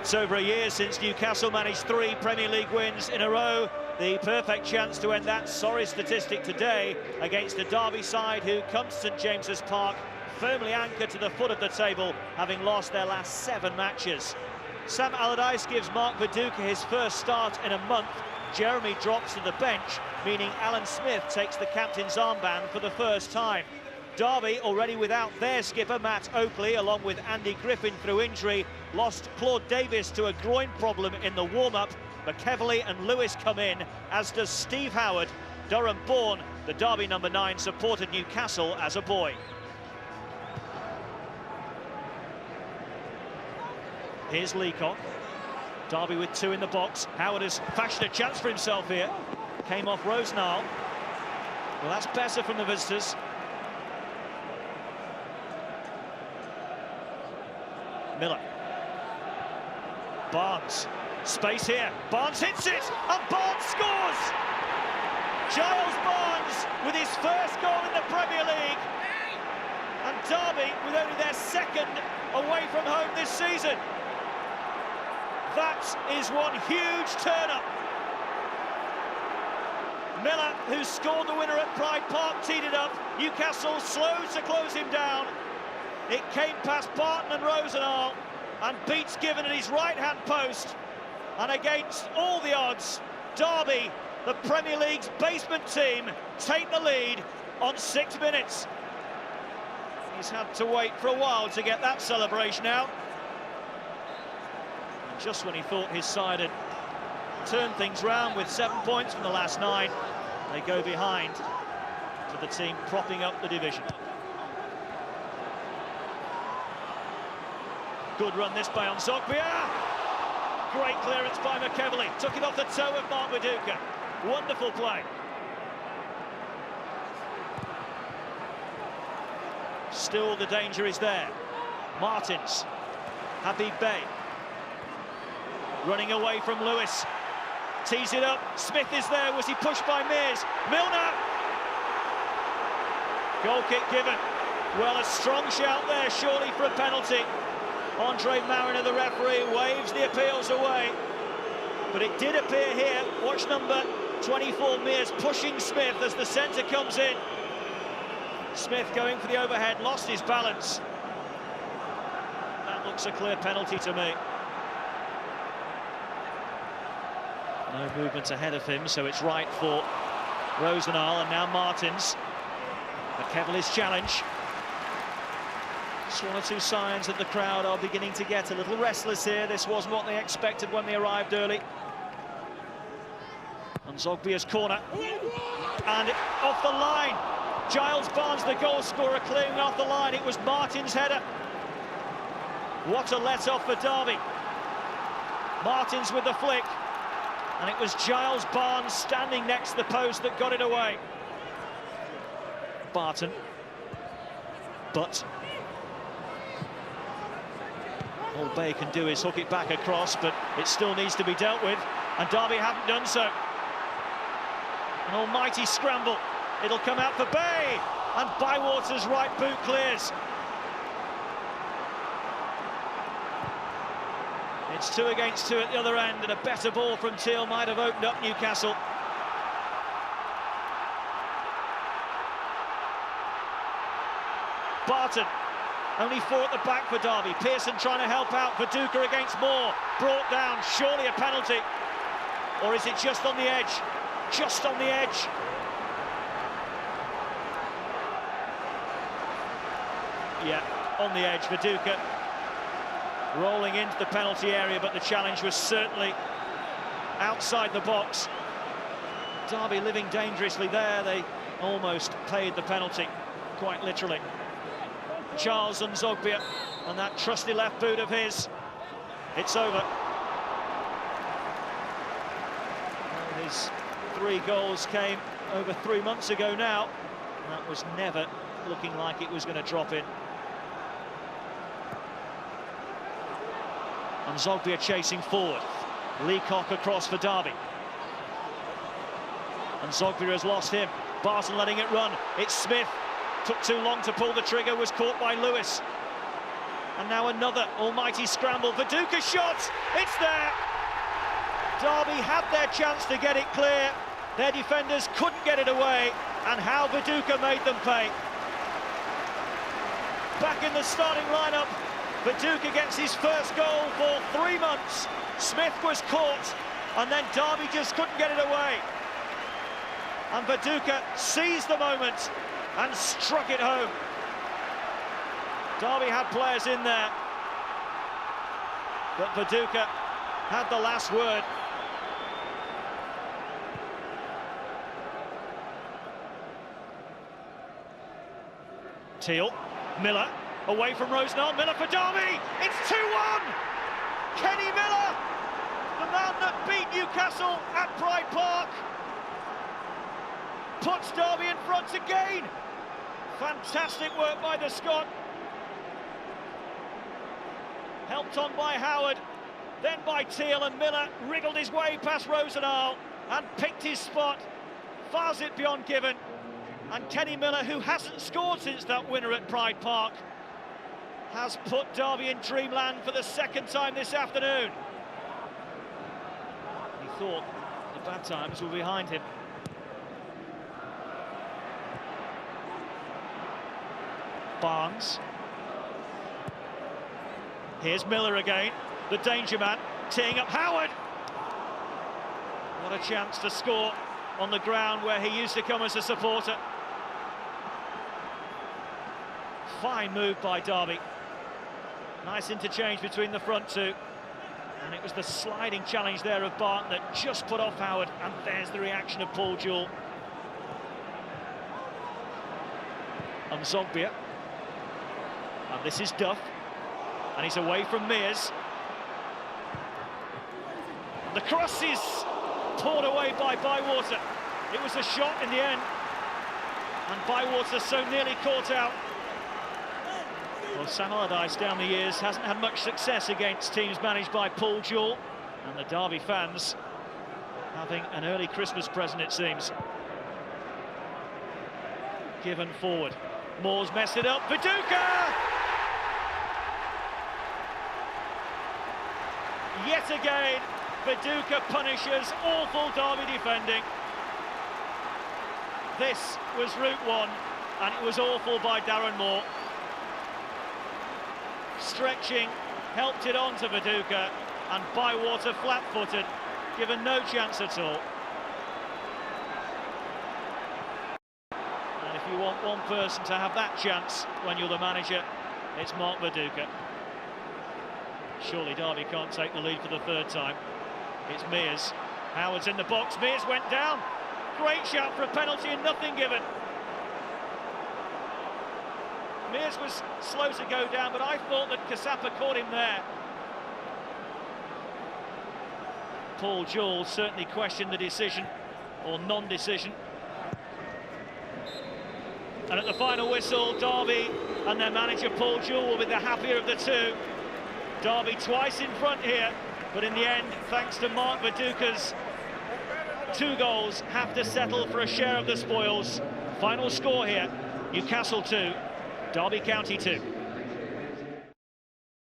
It's over a year since Newcastle managed 3 Premier League wins in a row. The perfect chance to end that sorry statistic today against a Derby side who come to St James's Park firmly anchored to the foot of the table, having lost their last 7 matches. Sam Allardyce gives Mark Viduka his first start in a month. Jeremy drops to the bench, meaning Alan Smith takes the captain's armband for the first time. Derby, already without their skipper, Matt Oakley, along with Andy Griffin through injury, lost Claude Davis to a groin problem in the warm-up. McKevely and Lewis come in, as does Steve Howard. Durham born, the Derby number 9 supported Newcastle as a boy. Here's Leacock. Derby with 2 in the box. Howard has fashioned a chance for himself here. Came off Rosenal. Well, that's better from the visitors. Miller. Barnes. Space here. Barnes hits it, and Barnes scores! Giles Barnes with his first goal in the Premier League. And Derby with only their 2nd away from home this season. That is one huge turn-up. Miller, who scored the winner at Pride Park, teed it up. Newcastle slow to close him down. It came past Barton and Rosenal and beats Given at his right-hand post. And against all the odds, Derby, the Premier League's basement team, take the lead on 6 minutes. He's had to wait for a while to get that celebration out. And just when he thought his side had turned things round with 7 points from the last 9, they go behind to the team propping up the division. Good run this by Onzogbia. Great clearance by McKevely. Took it off the toe of Mark Viduka. Wonderful play. Still the danger is there. Martins. Habib Bey. Running away from Lewis. Tees it up. Smith is there. Was he pushed by Mears? Milner. Goal kick given. Well, a strong shout there, surely for a penalty. Andre Mariner, the referee, waves the appeals away. But it did appear here. Watch number 24, Mears, pushing Smith as the centre comes in. Smith going for the overhead, lost his balance. That looks a clear penalty to me. No movement ahead of him, so it's right for Rosenal, and now Martins. McKevely's challenge. Just 1 or 2 signs that the crowd are beginning to get a little restless here. This wasn't what they expected when they arrived early. Onzogbia's corner. And off the line. Giles Barnes, the goal scorer, clearing off the line. It was Martin's header. What a let-off for Derby. Martins with the flick. And it was Giles Barnes standing next to the post that got it away. Barton. But all Bay can do is hook it back across, but it still needs to be dealt with, and Derby haven't done so. An almighty scramble. It'll come out for Bay, and Bywater's right boot clears. It's 2 against 2 at the other end, and a better ball from Teal might have opened up Newcastle. Barton. Only 4 at the back for Derby. Pearson trying to help out. Viduka against Moore. Brought down. Surely a penalty. Or is it just on the edge? Just on the edge. Yeah, on the edge. Viduka rolling into the penalty area, but the challenge was certainly outside the box. Derby living dangerously there. They almost paid the penalty, quite literally. Charles Onzogbia, and that trusty left boot of his. It's over. Well, his 3 goals came over 3 months ago now. That was never looking like it was going to drop in. Onzogbia chasing forward. Leacock across for Derby. Onzogbia has lost him. Barton letting it run. It's Smith. Took too long to pull the trigger, was caught by Lewis. And now another almighty scramble. Viduka shot, it's there. Derby had their chance to get it clear. Their defenders couldn't get it away, and how Viduka made them pay. Back in the starting lineup, Viduka gets his first goal for 3 months. Smith was caught, and then Derby just couldn't get it away. And Viduka seized the moment and struck it home. Derby had players in there, but Viduka had the last word. Teal, Miller, away from Rosenau, Miller for Derby, it's 2-1! Kenny Miller, the man that beat Newcastle at Pride Park, puts Derby in front again. Fantastic work by the Scot. Helped on by Howard, then by Teal, and Miller wriggled his way past Rosenau and picked his spot, fires it beyond given. And Kenny Miller, who hasn't scored since that winner at Pride Park, has put Derby in dreamland for the second time this afternoon. He thought the bad times were behind him. Barnes. Here's Miller again, the danger man, teeing up Howard. What a chance to score on the ground where he used to come as a supporter. Fine move by Derby. Nice interchange between the front two. And it was the sliding challenge there of Barton that just put off Howard, and there's the reaction of Paul Jewell. And Zogbia. And this is Duff. And he's away from Mears. The cross is poured away by Bywater. It was a shot in the end. And Bywater so nearly caught out. Well, Sam Allardyce down the years hasn't had much success against teams managed by Paul Jewell. And the Derby fans having an early Christmas present, it seems. Given forward. Moore's messed it up. Viduka! Yet again, Viduka punishes awful Derby defending. This was route one, and it was awful by Darren Moore. Stretching, helped it on to Viduka, and Bywater flat-footed, given no chance at all. And if you want one person to have that chance when you're the manager, it's Mark Viduka. Surely Derby can't take the lead for the third time. It's Mears. Howard's in the box. Mears went down. Great shout for a penalty and nothing given. Mears was slow to go down, but I thought that Kasapa caught him there. Paul Jewell certainly questioned the decision, or non-decision. And at the final whistle, Derby and their manager Paul Jewell will be the happier of the two. Derby twice in front here, but in the end, thanks to Mark Viduka's 2 goals, have to settle for a share of the spoils. Final score here, Newcastle 2, Derby County 2.